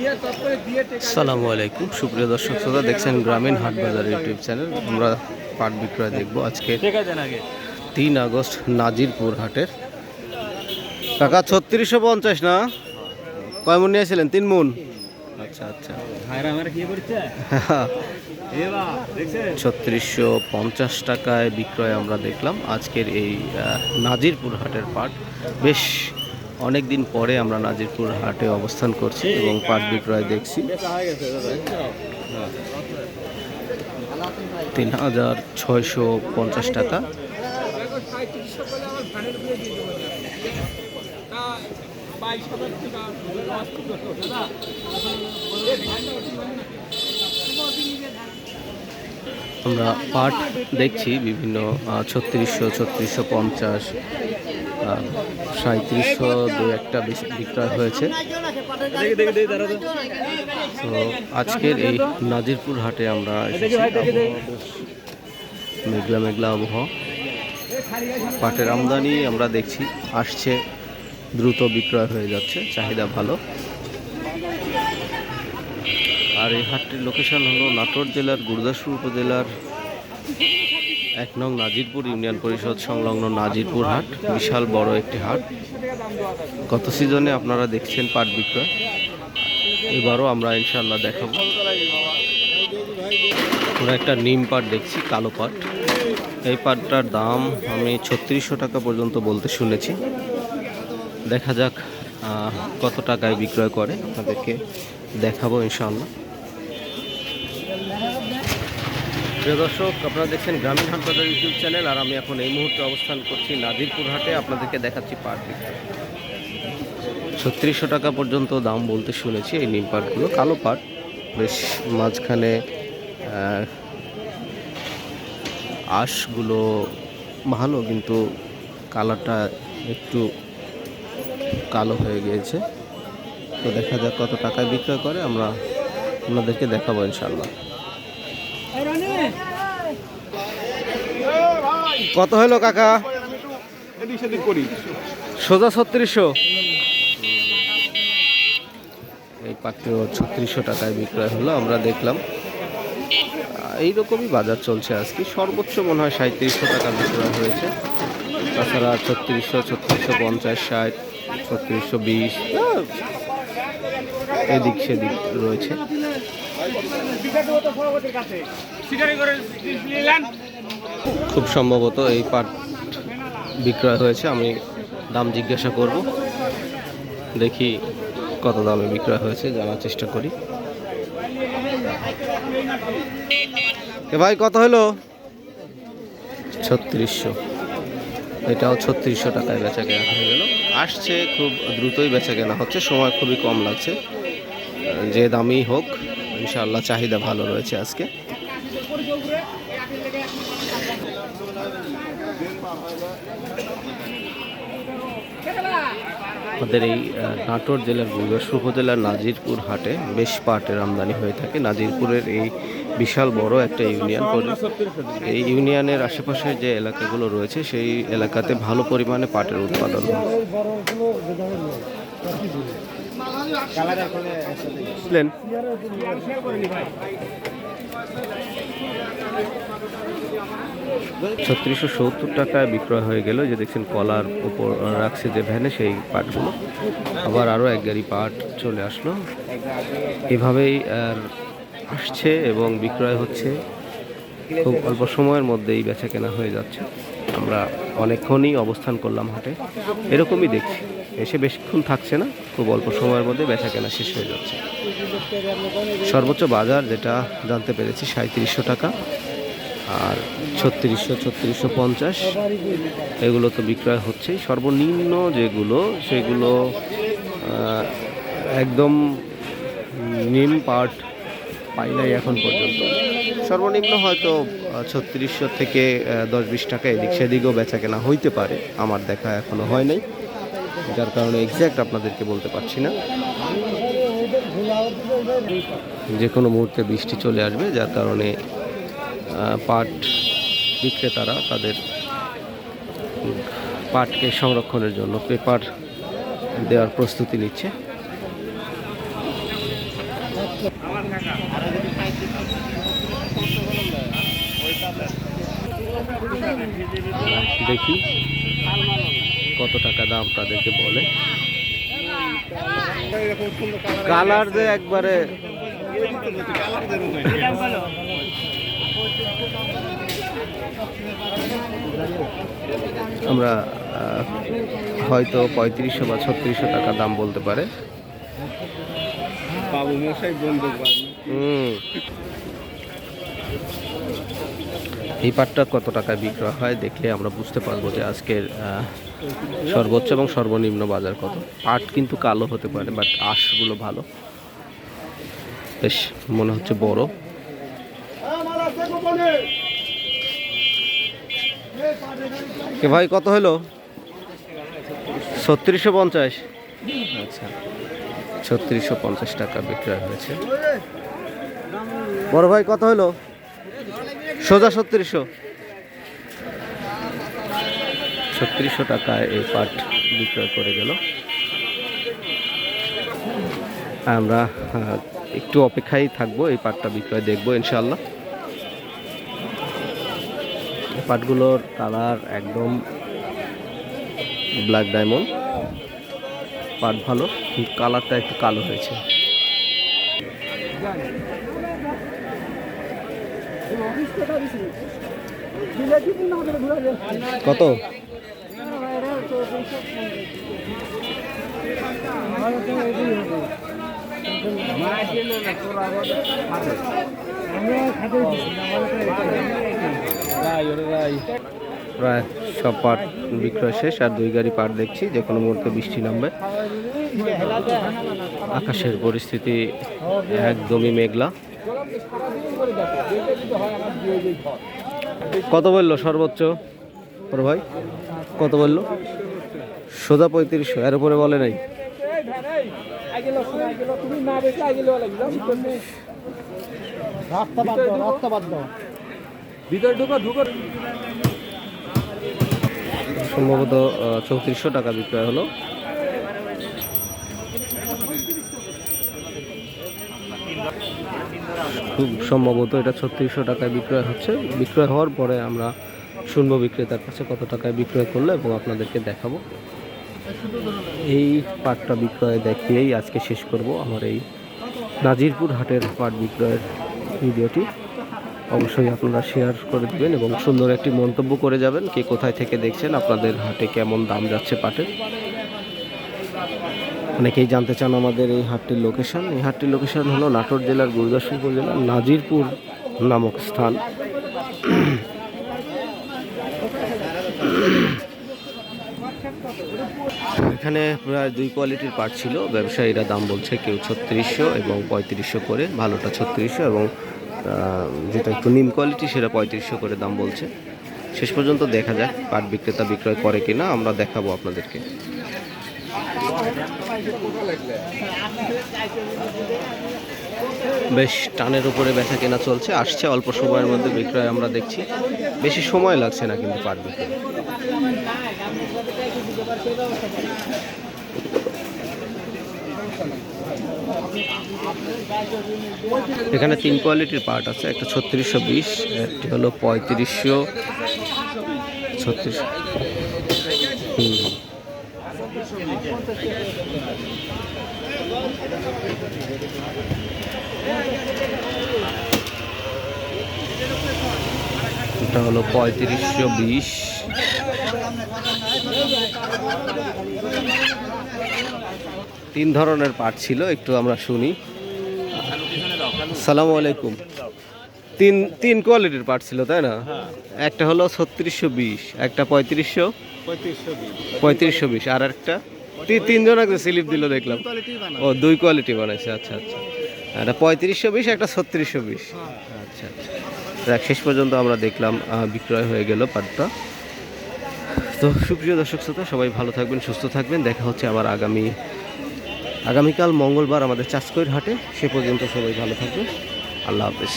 আসসালামু আলাইকুম সুপ্রিয় দর্শক শ্রোতা, দেখছেন গ্রামীণ হাট বাজার ইউটিউব চ্যানেল। আমরা পাট বিক্রয় দেখবো আজকে 3 আগস্ট নাজিরপুর হাটের। টাকা 3650 না? কয় মন নিয়েছিলেন? 3 মন। আচ্ছা আচ্ছা, 3650 টাকায় বিক্রয় আমরা দেখলাম আজকের এই নাজিরপুর হাটের পাট। বেশ অনেক দিন পরে আমরা নাজিরপুর হাটে অবস্থান করছি এবং পাট বিক্রয় দেখছি। 3650 টাকা। আমরা পাট দেখছি বিভিন্ন 3600, 3650, 3700 দু একটা বেশি বিক্রয় হয়েছে। তো আজকের এই নাজিরপুর হাটে আমরা মেঘলা মেঘলা আবহাওয়া, পাটের আমদানি আমরা দেখছি আসছে, দ্রুত বিক্রয় হয়ে যাচ্ছে, চাহিদা ভালো। আর এই হাটটির লোকেশন হলো নাটোর জেলার গুরদাসপুর উপজেলার 1 নং নাজিরপুর ইউনিয়ন পরিষদ সংলগ্ন নাজিরপুর হাট। বিশাল বড় একটি হাট। গত সিজনে আপনারা দেখছেন পাট বিক্রয়, এবারও আমরা ইনশাল্লাহ দেখাবো। আমরা একটা নিম পাট দেখছি, কালো পাট। এই পাটটার দাম আমি 3600 টাকা পর্যন্ত বলতে শুনেছি। দেখা যাক কত টাকায় বিক্রয় করে, আপনাদেরকে দেখাবো ইনশাআল্লাহ। প্রিয় দর্শক, আপনারা দেখছেন গ্রামীণ হাট বাজার ইউটিউব চ্যানেল। আর আমি এখন এই মুহূর্তে অবস্থান করছি নাজিরপুর হাটে। আপনাদেরকে দেখাচ্ছি পাট বিক্রয়। 3600 টাকা পর্যন্ত দাম বলতে শুনেছি এই নিম পাটগুলো। কালো পাট, বেশ মাঝখানে আঁশগুলো ভালো, কিন্তু কালারটা একটু কালো হয়ে গিয়েছে। তো দেখা যাক কত টাকায় বিক্রয় করে, আমরা আপনাদেরকে দেখাবো ইনশাল্লাহ। কত হলো কাকা? সোজা 3600। এই পাটটিও 3600 টাকায় বিক্রয় হলো। আমরা দেখলাম এইরকমই বাজার চলছে আজকে। সর্বোচ্চ মনে হয় 3700 টাকা বিক্রয় হয়েছে। তাছাড়া 3600, 3650, 60, 3620 এদিক সেদিক রয়েছে। খুব সম্ভবত এই পাট বিক্রয় হয়েছে। আমি দাম জিজ্ঞাসা করব, দেখি কত দামে বিক্রয় হয়েছে, জানার চেষ্টা করি। ভাই কত হলো? 3600। এটাও 3600 টাকায় বেচা কেনা হয়ে গেল। আসছে, খুব দ্রুতই বেচা কেনা হচ্ছে, সময় খুবই কম লাগছে। যে দামই হোক ইনশাআল্লাহ চাহিদা ভালো রয়েছে আজকে। আমাদের এই নাটোর জেলার গুরদাসপুর উপজেলার নাজিরপুর হাটে বেশ পাটের আমদানি হয়ে থাকে। নাজিরপুরের এই বিশাল বড় একটা ইউনিয়ন। এই ইউনিয়নের আশেপাশে যে এলাকাগুলো রয়েছে সেই এলাকাতে ভালো পরিমাণে পাটের উৎপাদন হয়। 3670 টাকায় বিক্রয় হয়ে গেল। যে দেখছেন কলার উপর রাখছে যে ভ্যানে, সেই পাটগুলো। আবার আরও এক গাড়ি পাট চলে আসলো। এভাবেই আসছে এবং বিক্রয় হচ্ছে। খুব অল্প সময়ের মধ্যেই বেচা কেনা হয়ে যাচ্ছে। আমরা অনেকক্ষণই অবস্থান করলাম হাটে, এরকমই দেখছি। এসে বেশিক্ষণ থাকছে না, খুব অল্প সময়ের মধ্যে বেচা কেনা শেষ হয়ে যাচ্ছে। সর্বোচ্চ বাজার যেটা জানতে পেরেছি 3700 টাকা, আর 3600, 3650 এগুলো তো বিক্রয় হচ্ছেই। সর্বনিম্ন যেগুলো সেগুলো একদম নিম পাট পাই নাই এখন পর্যন্ত। সর্বনিম্ন হয়তো 3600 থেকে 10-20 টাকা এদিক সেদিকেও বেচা কেনা হইতে পারে, আমার দেখা এখনো হয় নাই, যার কারণে এক্স্যাক্ট আপনাদেরকে বলতে পারছি না। যে কোনো মুহূর্তে বৃষ্টি চলে আসবে, যার কারণে পাট বিক্রেতারা তাদের পাটকে সংরক্ষণের জন্য পেপার দেওয়ার প্রস্তুতি নিচ্ছে। দেখি কত টাকা দাম তাদেরকে বলে। কালার যে একবারে আমরা হয়তো 3500 বা 3600 টাকা দাম বলতে পারে। এই পাটটা কত টাকায় বিক্রয় হয় দেখলে আমরা বুঝতে পারবো যে আজকের সর্বোচ্চ এবং সর্বনিম্ন বাজার কত। পাট কিন্তু কালো হতে পারে, বাট আঁশগুলো ভালো, বেশ মনে হচ্ছে বড়। কে ভাই কত হলো? 3650। আচ্ছা, 3650 টাকা বিক্রয় হয়েছে। বড় ভাই কত হলো? সোজা 3600 টাকায় এই পাট বিক্রয় করে গেল। আমরা একটু অপেক্ষায় থাকবো, এই পাটটা বিক্রয় দেখবো ইনশাল্লাহ। পাটগুলোর কালার একদম ব্ল্যাক ডায়মন্ড। পাট ভালো, কিন্তু কালারটা একটু কালো হয়েছে। কত? প্রায় সব পাট বিক্রয় শেষ, আর 2 গাড়ি পাট দেখছি। যে কোনো মুহূর্তে বৃষ্টি নামবে। আকাশের পরিস্থিতি একদমই মেঘলা। কত বললো সর্বোচ্চ বড় ভাই? কত বললো? সোজা 3500, এর উপরে বলে নাই। সম্ভবত 3400 টাকা বিক্রয় হলো। খুব সম্ভবত এটা 3600 টাকায় বিক্রয় হচ্ছে। বিক্রয় হওয়ার পরে আমরা শুনবো বিক্রেতার কাছে কত টাকায় বিক্রয় করলো এবং আপনাদেরকে দেখাবো। এই পাটটা বিক্রয় দেখিয়েই আজকে শেষ করব আমার এই নাজিরপুর হাটের পাট বিক্রয়ের ভিডিওটি। অবশ্যই আপনারা শেয়ার করে দেবেন এবং সুন্দর একটি মন্তব্য করে যাবেন, কে কোথায় থেকে দেখছেন, আপনাদের হাটে কেমন দাম যাচ্ছে পাটের। অনেকেই জানতে চান আমাদের এই হাটটির লোকেশন। এই হাটটির লোকেশন হলো নাটোর জেলার গুরুদাসপুর উপজেলার নাজিরপুর নামক স্থান। এখানে প্রায় 2 কোয়ালিটির পাট ছিল। ব্যবসায়ীরা দাম বলছে কেউ 3600 এবং 3500 করে, ভালোটা 3600 এবং যেটা একটু নিম কোয়ালিটি সেটা 3500 করে দাম বলছে। শেষ পর্যন্ত দেখা যাক পাট বিক্রেতা বিক্রয় করে কিনা, আমরা দেখাবো আপনাদেরকে। বেশ টানের উপরে বেচা কেনা চলছে, আসছে অল্প সময়ের মধ্যে বিক্রয় আমরা দেখছি। বেশি সময় লাগছে না কিন্তু পাট বিক্রয়। এখানে 3 কোয়ালিটির পাট আছে, একটা 3620, একটি হলো 3500 36। এটা হলো 3520। তিন ধরনের পাট ছিল, একটু আমরা শুনি। আসসালামু আলাইকুম। তিন কোয়ালিটির পাট ছিল তাই না? একটা হলো 3620, একটা 3520 আর একটা তিনজন আগে স্লিপ দিল দেখলাম। ও 2 কোয়ালিটি বানাইছে। আচ্ছা আচ্ছা, একটা 3520, একটা 3620। আচ্ছা আচ্ছা, দেখ শেষ পর্যন্ত আমরা দেখলাম বিক্রয় হয়ে গেল পাটটা। তো সুপ্রিয় দর্শক শ্রোতা, সবাই ভালো থাকবেন, সুস্থ থাকবেন। দেখা হচ্ছে আবার আগামীকাল মঙ্গলবার আমাদের চাষকৈর হাটে। সে পর্যন্ত সবাই ভালো থাকবেন। আল্লাহ হাফেজ।